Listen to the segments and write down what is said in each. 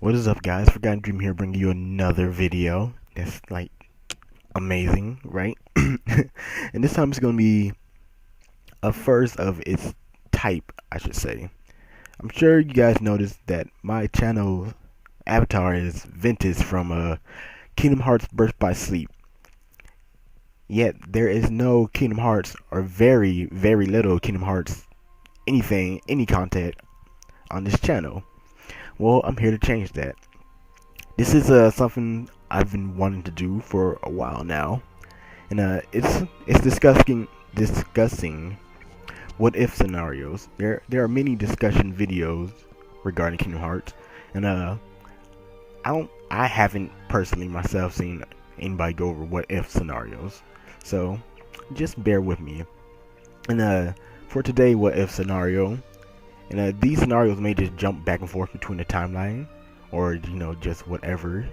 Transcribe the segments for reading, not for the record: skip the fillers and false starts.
What is up, guys? Forgotten Dream here, bringing you another video. That's like amazing, right? And this time it's going to be a first of its type, I should say. I'm sure you guys noticed that my channel avatar is Ventus from Kingdom Hearts Birth by Sleep. Yet there is no Kingdom Hearts, or very, very little Kingdom Hearts, anything, any content on this channel. Well, I'm here to change that. This is something I've been wanting to do for a while now, and it's discussing what if scenarios. There are many discussion videos regarding Kingdom Hearts, and I haven't personally myself seen anybody go over what if scenarios, so just bear with me. And for today, what if scenario, and these scenarios may just jump back and forth between the timeline, or just whatever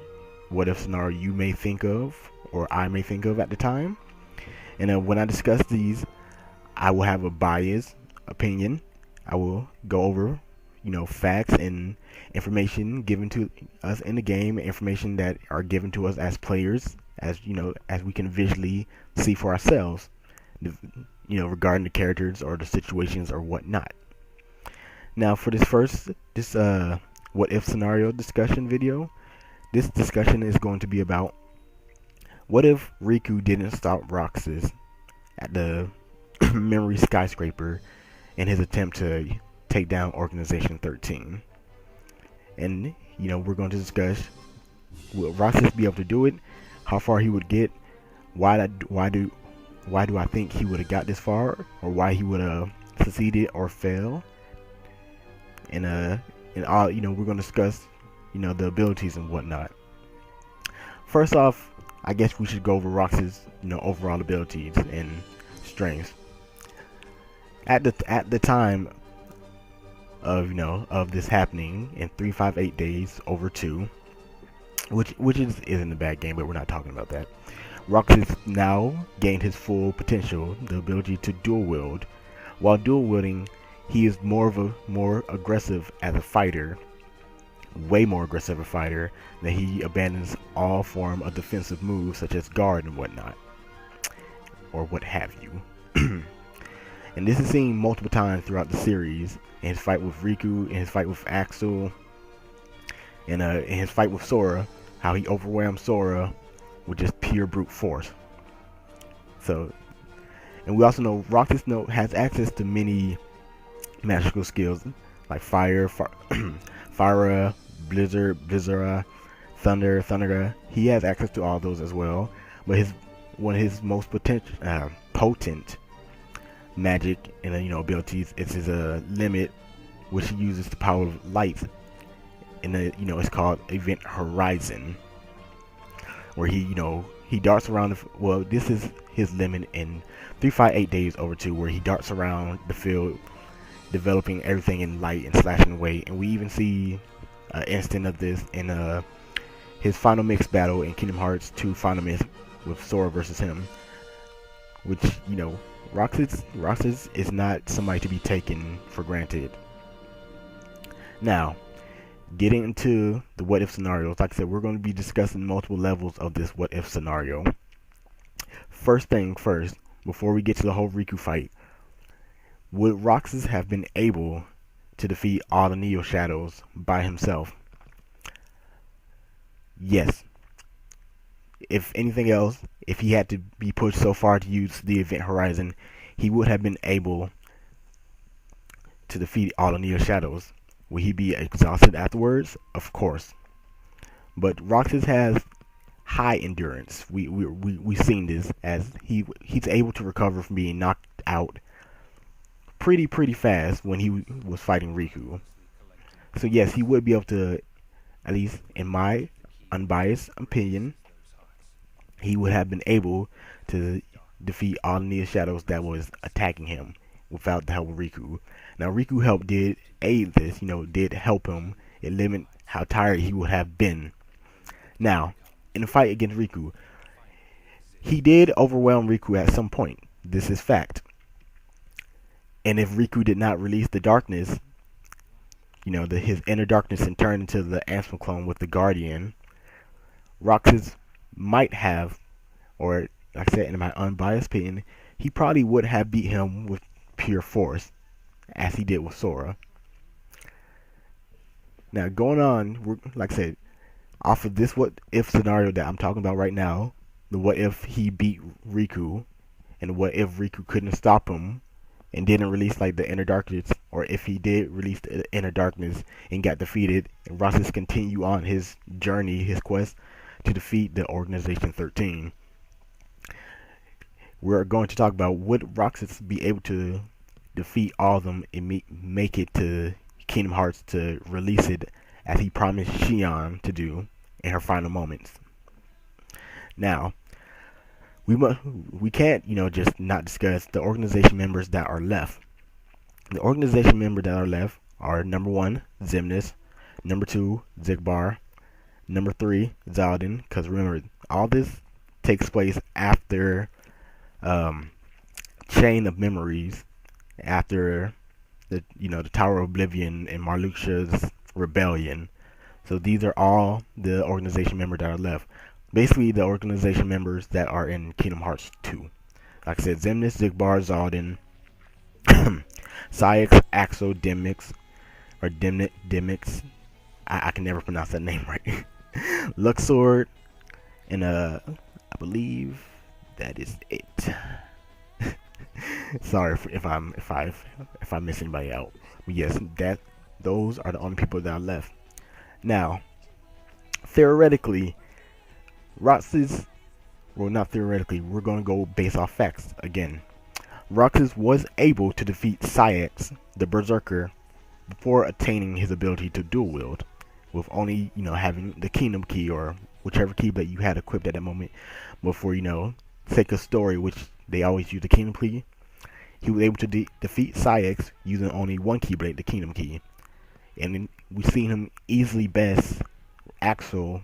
what if scenario you may think of or I may think of at the time. And when I discuss these, I will have a biased opinion. I will go over facts and information given to us in the game, information that are given to us as players, as as we can visually see for ourselves, regarding the characters or the situations or whatnot. Now for this what if scenario discussion video, this discussion is going to be about what if Riku didn't stop Roxas at the memory skyscraper in his attempt to take down Organization 13. And we're going to discuss, will Roxas be able to do it, how far he would get, why do I think he would have got this far, or why he would have succeeded or failed. And all we're going to discuss the abilities and whatnot. First off, I guess we should go over Rox's overall abilities and strengths. At the time of this happening in 358 days over 2, which isn't a bad game, but we're not talking about that. Roxas now gained his full potential, the ability to dual wield. While dual wielding, he is more aggressive as a fighter, way more aggressive a fighter, that he abandons all form of defensive moves such as guard and whatnot, or what have you. And this is seen multiple times throughout the series, in his fight with Riku, in his fight with Axel, and in his fight with Sora, how he overwhelmed Sora with just pure brute force. So, and we also know Roxas has access to many magical skills like fire, fire, blizzard, thunder. He has access to all those as well. But one of his most potent magic and abilities is his limit, which he uses the power of light. And it's called Event Horizon, where he darts around this is his limit in 358 days over 2, where he darts around the field, developing everything in light and slashing away. And we even see an instant of this in his final mix battle in Kingdom Hearts 2 Final Mix with Sora versus him, which Roxas is not somebody to be taken for granted. Now, getting into the what if scenarios, like I said, we're going to be discussing multiple levels of this what if scenario. First thing first, before we get to the whole Riku fight, would Roxas have been able to defeat all the Neo Shadows by himself? Yes. If anything else, if he had to be pushed so far to use the Event Horizon, he would have been able to defeat all the Neo Shadows. Will he be exhausted afterwards? Of course. But Roxas has high endurance. We've seen this, as he's able to recover from being knocked out pretty fast when he was fighting Riku. So yes, he would be able to, at least in my unbiased opinion, he would have been able to defeat all the Neo Shadows that was attacking him without the help of Riku. Now Riku did aid this, did help him limit how tired he would have been. Now, in the fight against Riku, he did overwhelm Riku at some point. This is fact. And if Riku did not release the darkness, his inner darkness and turned into the Ansem clone with the Guardian, Roxas might have, or like I said, in my unbiased opinion, he probably would have beat him with pure force, as he did with Sora. Now, going on, like I said, off of this what if scenario that I'm talking about right now, the what if he beat Riku, and what if Riku couldn't stop him and didn't release like the inner darkness, or if he did release the inner darkness and got defeated, and Roxas continue on his journey, his quest to defeat the Organization 13. We're going to talk about would Roxas be able to defeat all of them and make it to Kingdom Hearts to release it as he promised Xion to do in her final moments. Now, we can't, just not discuss the organization members that are left. The organization members that are left are number 1, Xemnas, number 2, Xigbar, number 3, Zaldin, because remember, all this takes place after Chain of Memories, after the Tower of Oblivion and Marluxia's rebellion. So these are all the organization members that are left. Basically, the organization members that are in Kingdom Hearts 2. Like I said, Xemnas, Xigbar, Zaldin, Saïx, Axel, Demyx, or Demyx. I can never pronounce that name right. Luxord, and I believe that is it. Sorry if I miss anybody out. But yes, those are the only people that are left. Now, theoretically, Roxas, well, not theoretically, we're going to go based off facts again. Roxas was able to defeat Saïx, the Berserker, before attaining his ability to dual wield, with only, having the Kingdom Key or whichever key that you had equipped at that moment. But for, sake of story, which they always use the Kingdom Key, he was able to defeat Saïx using only one Keyblade, the Kingdom Key. And then we've seen him easily best Axel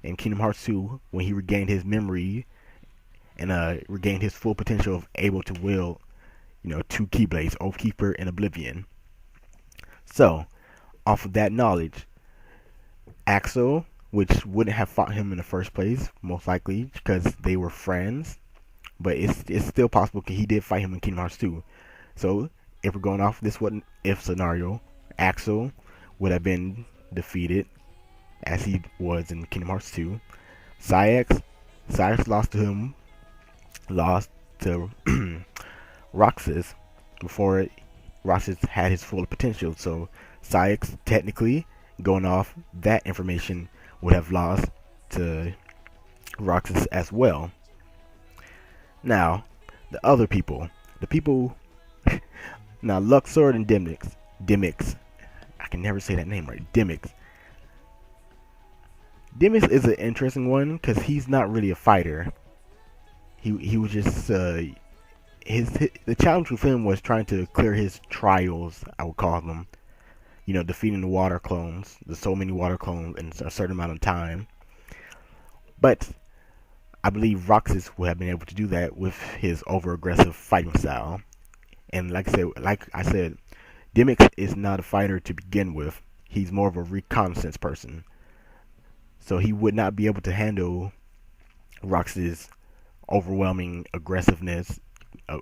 in Kingdom Hearts 2 when he regained his memory and regained his full potential of able to wield, two Keyblades, Oathkeeper and Oblivion. So, off of that knowledge, Axel, which wouldn't have fought him in the first place, most likely because they were friends, but it's still possible because he did fight him in Kingdom Hearts 2. So, if we're going off this what if scenario, Axel would have been defeated as he was in Kingdom Hearts 2. Saïx lost to Roxas before Roxas had his full potential. So Saïx, technically, going off that information, would have lost to Roxas as well. Now, the other people, now Luxord and Demyx, I can never say that name right, Demyx is an interesting one because he's not really a fighter. He was just the challenge with him was trying to clear his trials, I would call them. Defeating the water clones, the so many water clones in a certain amount of time. But I believe Roxas would have been able to do that with his over-aggressive fighting style. And like I said, Demyx is not a fighter to begin with. He's more of a reconnaissance person. So he would not be able to handle Roxas' overwhelming aggressiveness,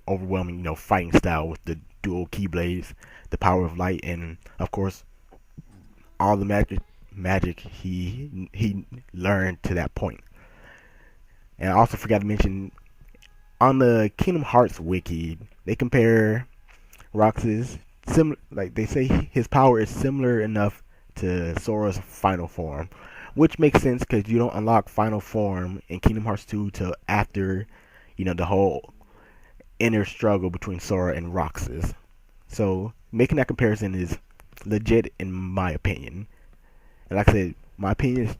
overwhelming, fighting style with the dual keyblades, the power of light, and of course, all the magic he learned to that point. And I also forgot to mention, on the Kingdom Hearts wiki, they compare Roxas, like they say his power is similar enough to Sora's final form, which makes sense because you don't unlock final form in Kingdom Hearts 2 till after, the whole inner struggle between Sora and Roxas. So making that comparison is legit in my opinion. And like I said, my opinion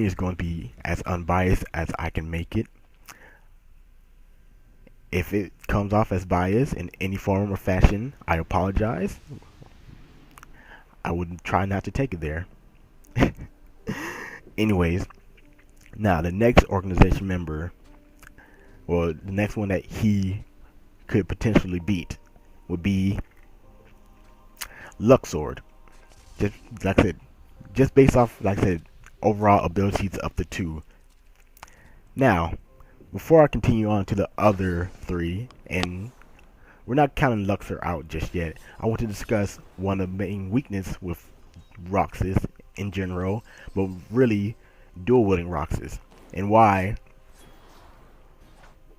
is going to be as unbiased as I can make it. If it comes off as biased in any form or fashion, I apologize. I would try not to take it there. Anyways, now the next organization member, well, the next one that he could potentially beat would be Luxord. Just like I said, just based off, like I said, overall abilities of the two. Now, before I continue on to the other three, and we're not counting Luxor out just yet, I want to discuss one of the main weaknesses with Roxas in general, but really dual wielding Roxas, and why,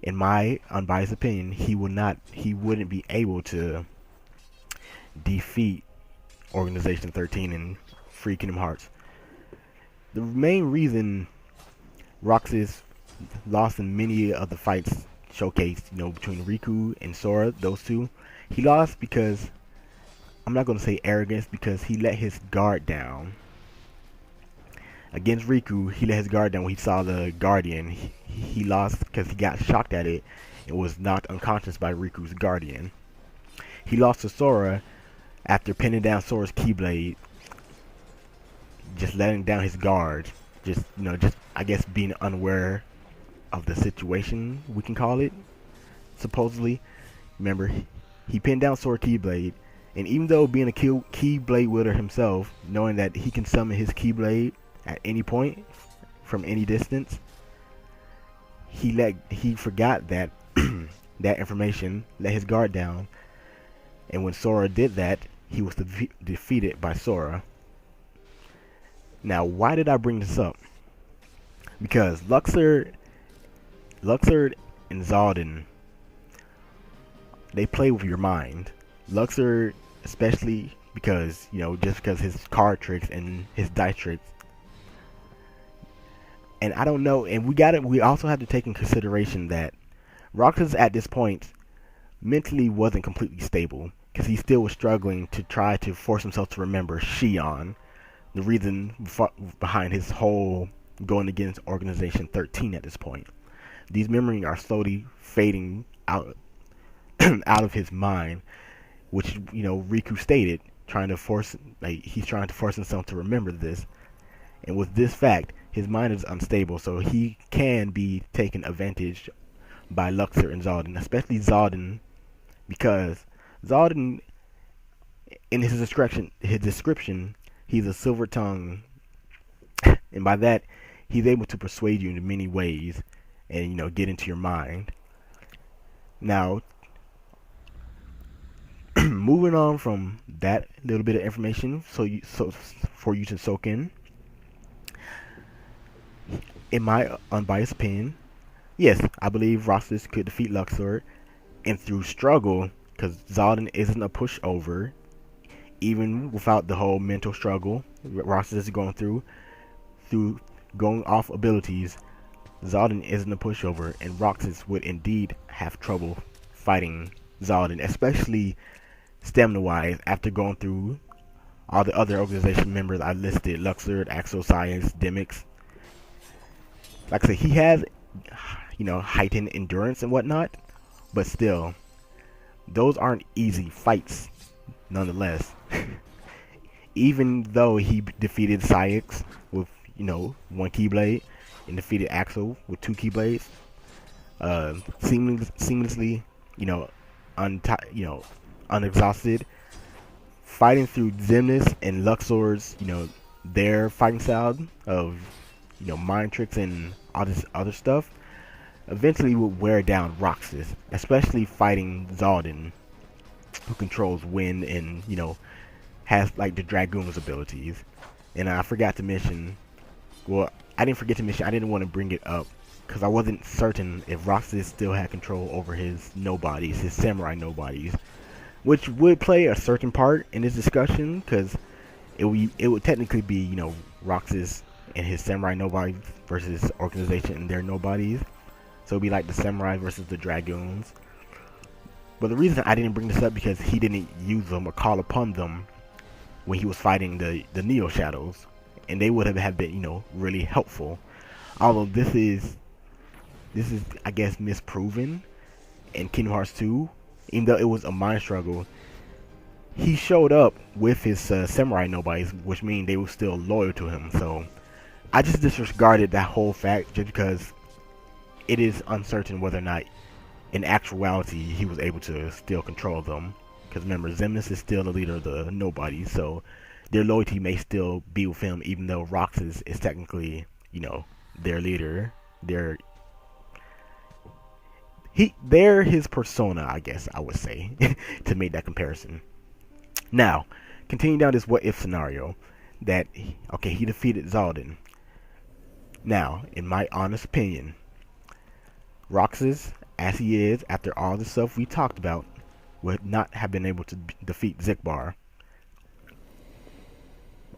in my unbiased opinion, he wouldn't be able to defeat Organization 13 in Free Kingdom Hearts. The main reason Roxas lost in many of the fights showcased, between Riku and Sora, those two, he lost because, I'm not going to say arrogance, because he let his guard down. Against Riku, he let his guard down when he saw the Guardian. He lost because he got shocked at it and was knocked unconscious by Riku's Guardian. He lost to Sora after pinning down Sora's Keyblade, just letting down his guard, just I guess being unaware of the situation, we can call it. Supposedly, remember, he pinned down Sora Keyblade, and even though being a Keyblade wielder himself, knowing that he can summon his Keyblade at any point from any distance, he forgot that that information, let his guard down, and when Sora did that, he was defeated by Sora. Now, why did I bring this up? Because Luxord and Zaldin, they play with your mind. Luxord, especially because, just because his card tricks and his dice tricks. And I don't know, and we also have to take in consideration that Roxas at this point mentally wasn't completely stable, because he still was struggling to try to force himself to remember Shion, the reason behind his whole going against Organization 13 at this point. These memories are slowly fading out out of his mind, which Riku stated, he's trying to force himself to remember this. And with this fact, his mind is unstable, so he can be taken advantage by Luxor and Zaldin, especially Zaldin, because Zaldin, in his description, he's a silver tongue, and by that, he's able to persuade you in many ways, and get into your mind. Now, moving on from that little bit of information, so for you to soak in my unbiased opinion, yes, I believe Roxas could defeat Luxor, and through struggle, because Zaldin isn't a pushover, even without the whole mental struggle Roxas is going through going off abilities, Zaldin isn't a pushover, and Roxas would indeed have trouble fighting Zaldin, especially stamina-wise, after going through all the other organization members I listed, Luxord, Axo Science, Demix. Like I said, he has, heightened endurance and whatnot, but still, those aren't easy fights, nonetheless. Even though he defeated Syx with, one Keyblade, and defeated Axel with 2 Keyblades, seamlessly, unexhausted, fighting through Xemnas and Luxor's, their fighting style of, mind tricks and all this other stuff, eventually would wear down Roxas, especially fighting Zaldin, who controls wind and, has like the Dragoon's abilities. And I forgot to mention, I didn't want to bring it up because I wasn't certain if Roxas still had control over his nobodies, his samurai nobodies, which would play a certain part in this discussion, because it would technically be, Roxas and his samurai nobodies versus organization and their nobodies. So it'd be like the samurai versus the dragoons. But the reason I didn't bring this up because he didn't use them or call upon them when he was fighting the Neo Shadows, and they would have been, really helpful. Although this is I guess misproven in Kingdom Hearts 2, even though it was a mind struggle. He showed up with his samurai nobodies, which means they were still loyal to him. So I just disregarded that whole fact just because it is uncertain whether or not in actuality he was able to still control them, Because remember, Xemnas is still the leader of the Nobodies, so their loyalty may still be with him, even though Roxas is technically, their leader. They're his persona, I guess I would say, to make that comparison. Now, continuing down this what if scenario, that okay, he defeated Zaldin. Now, in my honest opinion, Roxas, as he is, after all the stuff we talked about, would not have been able to defeat Zigbar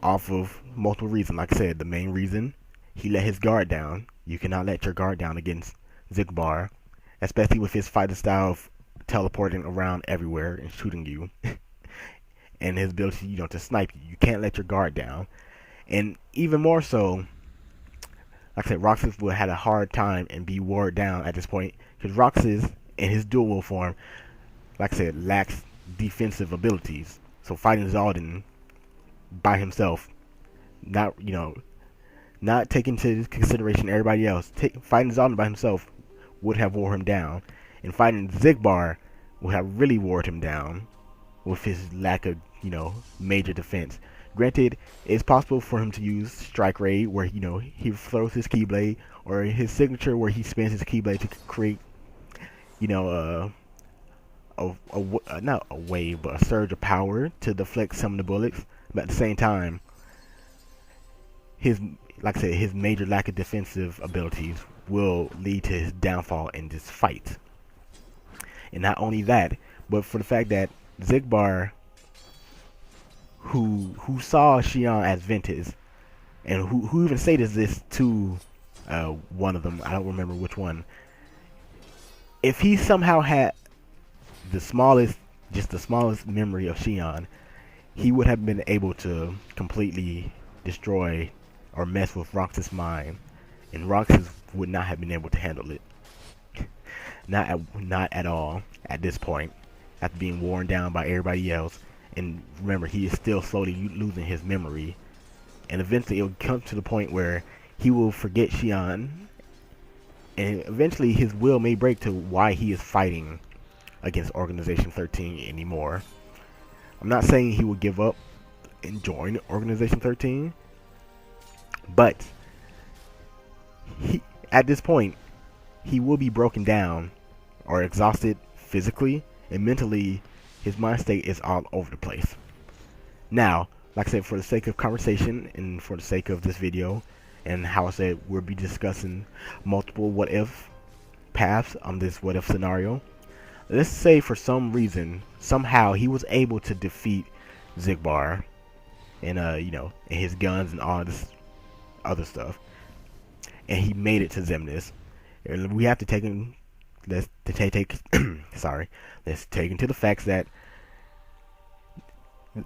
off of multiple reasons. Like I said, the main reason, he let his guard down. You cannot let your guard down against Zigbar, especially with his fighting style of teleporting around everywhere and shooting you, and his ability, to snipe you. You can't let your guard down. And even more so, like I said, Roxas would have had a hard time and be wore down at this point, because Roxas, in his dual will form, like I said, lacks defensive abilities. So fighting Zaldin by himself, not taking into consideration everybody else, fighting Zaldin by himself would have wore him down, and fighting Zigbar would have really wore him down with his lack of major defense. Granted, it's possible for him to use Strike Raid, where he throws his Keyblade, or his signature where he spins his Keyblade to create not a wave, but a surge of power to deflect some of the bullets. But at the same time, like I said, his major lack of defensive abilities will lead to his downfall in this fight. And not only that, but for the fact that Zigbar, who saw Xion as Ventus, and who even stated this to one of them, I don't remember which one. If he somehow had the smallest memory of Xion, he would have been able to completely destroy or mess with Roxas' mind, and Roxas would not have been able to handle it. Not at all at this point, after being worn down by everybody else. And remember, he is still slowly losing his memory, and eventually it will come to the point where he will forget Xion, and eventually his will may break to why he is fighting against Organization 13 anymore. I'm not saying he will give up and join Organization 13, but at this point, he will be broken down or exhausted physically and mentally. His mind state is all over the place. Now, like I said, for the sake of conversation and for the sake of this video, and how I said we'll be discussing multiple what if paths on this what if scenario. Let's say for some reason, somehow he was able to defeat Zigbar and and his guns and all this other stuff, and he made it to Xemnas. And we have to take in let's take into the facts that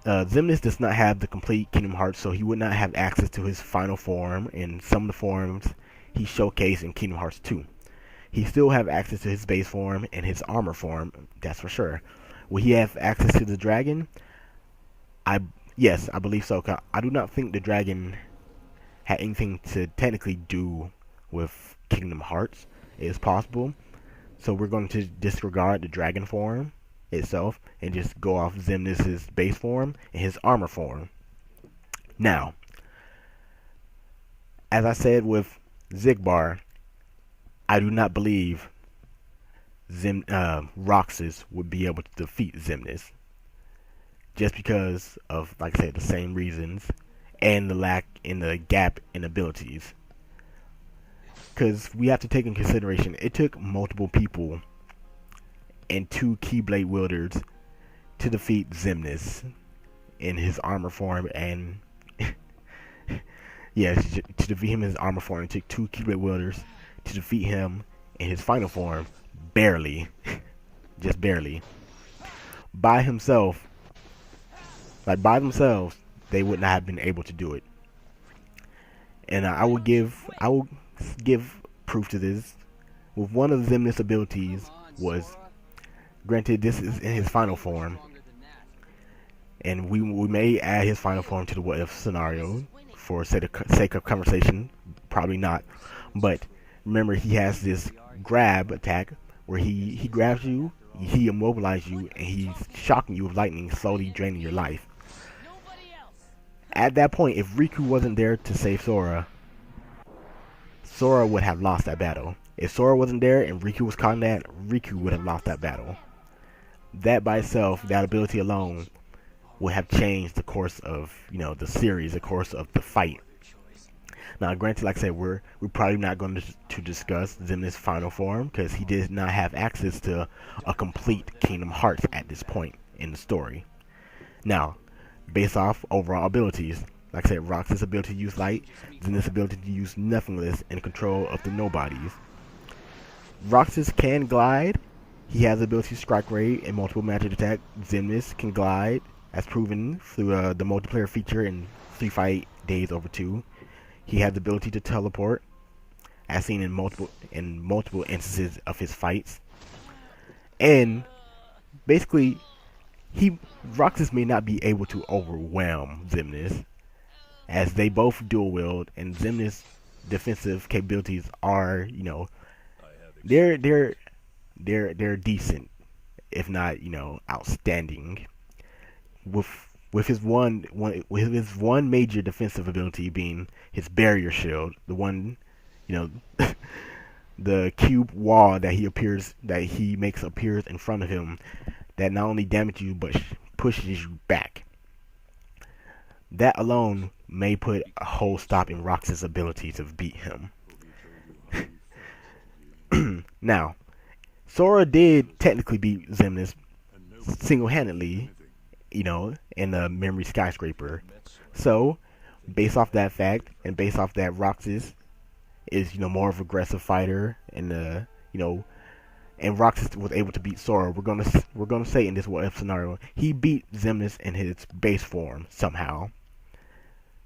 Xemnas does not have the complete Kingdom Hearts, so he would not have access to his final form and some of the forms he showcased in Kingdom Hearts 2. He still have access to his base form and his armor form, that's for sure. Will he have access to the dragon? Yes, I believe so. I do not think the dragon had anything to technically do with Kingdom Hearts. It is possible. So we're going to disregard the dragon form itself and just go off Xemnas' base form and his armor form. Now, as I said with Zigbar, I do not believe Roxas would be able to defeat Xemnas, just because of, like I said, the same reasons and the gap in abilities. Because we have to take in consideration, it took multiple people and 2 Keyblade wielders to defeat Xemnas in his armor form, and yes, to defeat him in his armor form. It took 2 Keyblade wielders to defeat him in his final form, barely, just barely. By himself, by themselves, they would not have been able to do it. And I will give proof to this. With one of Xemnas' abilities was, granted this is in his final form, and we may add his final form to the what if scenario for sake of conversation, probably not, but remember he has this grab attack where he grabs you he immobilized you, and he's shocking you with lightning, slowly draining your life. At that point, if Riku wasn't there to save Sora, Sora would have lost that battle. If Sora wasn't there and Riku was caught in that, Riku would have lost that battle. That by itself, that ability alone, would have changed the course of, the series, the course of the fight. Now, granted, like I said, we're probably not going to discuss Xemnas' final form because he did not have access to a complete Kingdom Hearts at this point in the story. Now, based off overall abilities, like I said, Roxas' ability to use light, Xemnas' ability to use nothingness and control of the nobodies. Roxas can glide. He has the ability to strike rate and multiple magic attack. Xemnas can glide, as proven through the multiplayer feature in Free Fight Days Over 2. He has the ability to teleport, as seen in multiple instances of his fights. And basically, Roxas may not be able to overwhelm Xemnas, as they both dual wield, and Xemnas' defensive capabilities are, they're decent, if not, outstanding. With his one major defensive ability being his barrier shield, the one, the cube wall that he makes appears in front of him, that not only damages you but pushes you back. That alone may put a whole stop in Roxas' ability to beat him. Now, Sora did technically beat Xemnas single-handedly, in the Memory Skyscraper. So, based off that fact, and based off that Roxas is, more of an aggressive fighter, and and Roxas was able to beat Sora, we're gonna say in this what if scenario, he beat Xemnas in his base form somehow.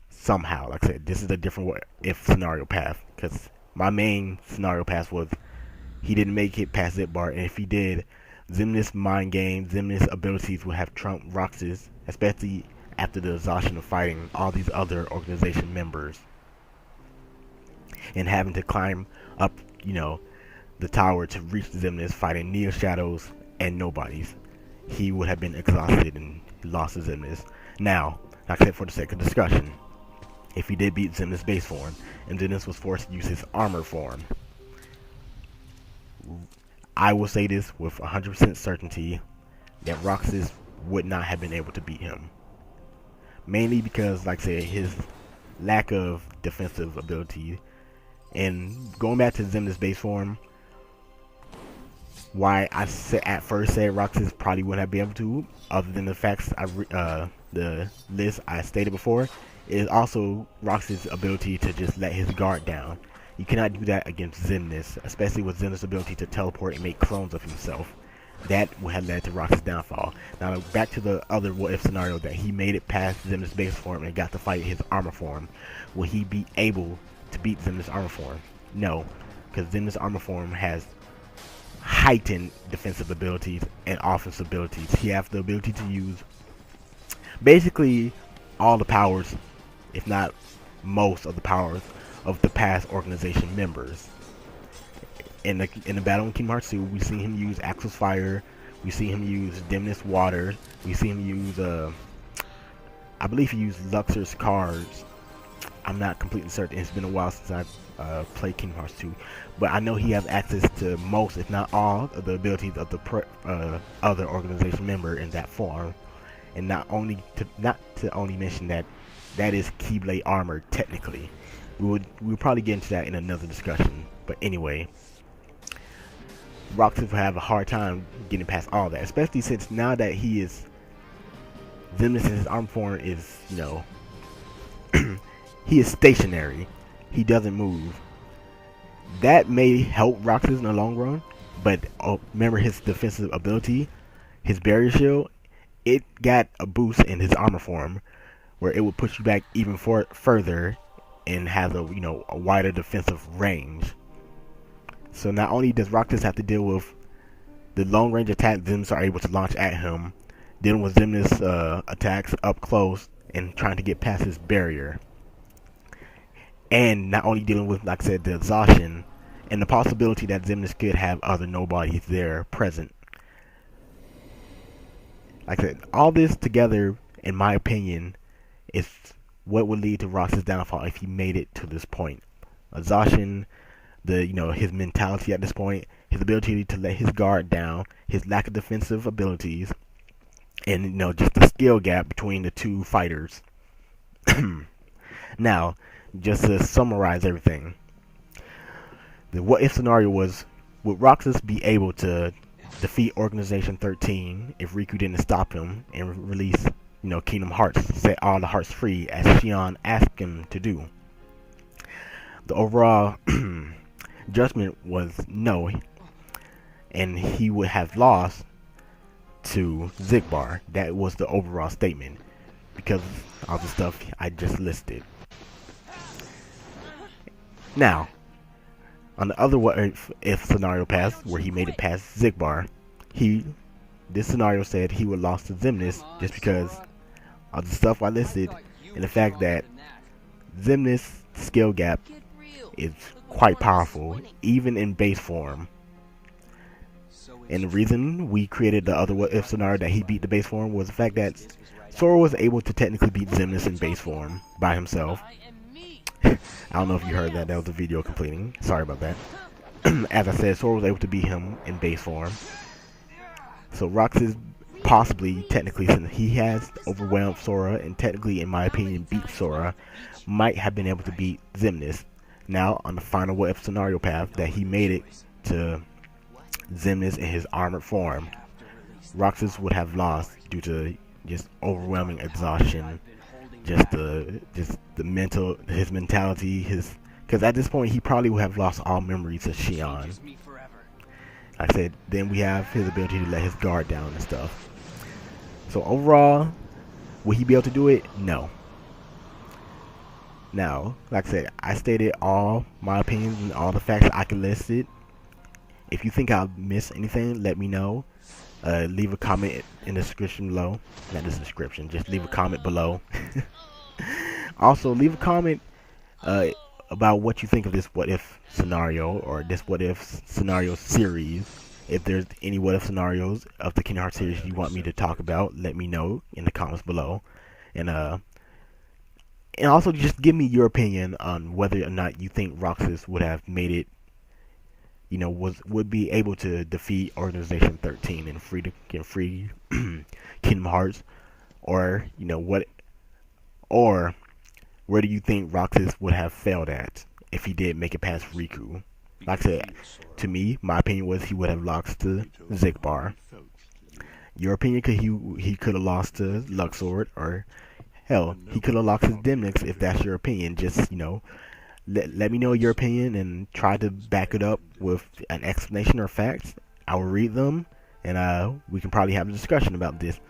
Somehow, like I said, this is a different what if scenario path, because my main scenario path was he didn't make it past Zipbar, and if he did, Xemnas' mind game, Xemnas' abilities would have trumped Roxas, especially after the exhaustion of fighting all these other organization members and having to climb up, the tower to reach Xemnas, fighting Neo Shadows and nobodies. He would have been exhausted and lost to Xemnas. Now, like I said, for the sake of discussion, if he did beat Xemnas' base form and Xemnas was forced to use his armor form, I will say this with 100% certainty that Roxas would not have been able to beat him. Mainly because, like I said, his lack of defensive ability. And going back to Xemnas' base form, why I at first said Roxas probably wouldn't have been able to, other than the facts the list I stated before, is also Roxas' ability to just let his guard down. You cannot do that against Xemnas, especially with Xemnas' ability to teleport and make clones of himself. That would have led to Roxas' downfall. Now, back to the other what-if scenario that he made it past Xemnas' base form and got to fight his armor form. Will he be able to beat Xemnas' armor form? No, because Xemnas' armor form has heightened defensive abilities and offensive abilities. He has the ability to use basically all the powers, if not most of the powers, of the past organization members. In the battle in Kingdom Hearts 2, we see him use Axel's Fire, we see him use Dimness Water, we see him use I believe he used Luxor's cards. I'm not completely certain. It's been a while since I've played Kingdom Hearts 2, but I know he has access to most, if not all, of the abilities of the other organization member in that form. And not to only mention that is Keyblade armor technically. We'll probably get into that in another discussion. But anyway, Roxas will have a hard time getting past all that, especially since now that he is Xemnas in his arm form is, he is stationary. He doesn't move. That may help Roxas in the long run, but remember his defensive ability, his barrier shield, it got a boost in his armor form, where it would push you back even further and has a a wider defensive range. So not only does Roxas have to deal with the long range attack Xemnas are able to launch at him, dealing with Xemnas attacks up close and trying to get past his barrier, and not only dealing with, like I said, the exhaustion and the possibility that Xemnas could have other nobodies there present. Like I said, all this together, in my opinion, is what would lead to Rox's downfall if he made it to this point. Exhaustion, his mentality at this point, his ability to let his guard down, his lack of defensive abilities, and just the skill gap between the two fighters. Now, just to summarize everything, the what if scenario was: would Roxas be able to defeat Organization 13 if Riku didn't stop him and release, Kingdom Hearts, set all the hearts free as Shion asked him to do? The overall judgment was no, and he would have lost to Zigbar. That was the overall statement because of all the stuff I just listed. Now, on the other what if scenario path where he made it past Zigbar, this scenario said he would lost to Xemnas just because of the stuff I listed and the fact that Xemnas' skill gap is quite powerful, even in base form. And the reason we created the other what if scenario that he beat the base form was the fact that Sora was able to technically beat Xemnas in base form by himself. I don't know if you heard that. That was a video completing. Sorry about that. As I said, Sora was able to beat him in base form. So Roxas possibly, technically, since he has overwhelmed Sora and technically, in my opinion, beat Sora, might have been able to beat Xemnas. Now, on the final what if scenario path that he made it to Xemnas in his armored form, Roxas would have lost due to just overwhelming exhaustion, just the his mentality, because at this point he probably would have lost all memories of Shion. Like I said, then we have his ability to let his guard down and stuff. So overall, will he be able to do it? No. Now, like I said, I stated all my opinions and all the facts I can list it. If you think I've missed anything, let me know. Leave a comment in the description below. Not the description, just leave a comment below. Also, leave a comment about what you think of this what if scenario or this what if scenario series. If there's any what if scenarios of the Kingdom Hearts series you want me to talk about, let me know in the comments below. And also just give me your opinion on whether or not you think Roxas would have made it, would be able to defeat Organization 13 and free Kingdom Hearts, or or where do you think Roxas would have failed at if he did make it past Riku? Like I said, to me, my opinion was he would have lost to Zigbar. Your opinion, he could have lost to Luxord, or hell, he could have lost to Demnix if that's your opinion. Just let me know your opinion and try to back it up with an explanation or facts. I will read them, and we can probably have a discussion about this.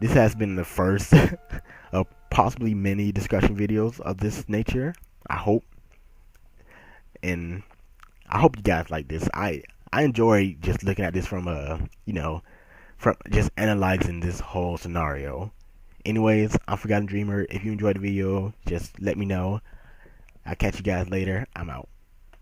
This has been the first of possibly many discussion videos of this nature, I hope. And I hope you guys like this. I enjoy just looking at this from from just analyzing this whole scenario. Anyways, I'm Forgotten Dreamer. If you enjoyed the video, just let me know. I'll catch you guys later. I'm out.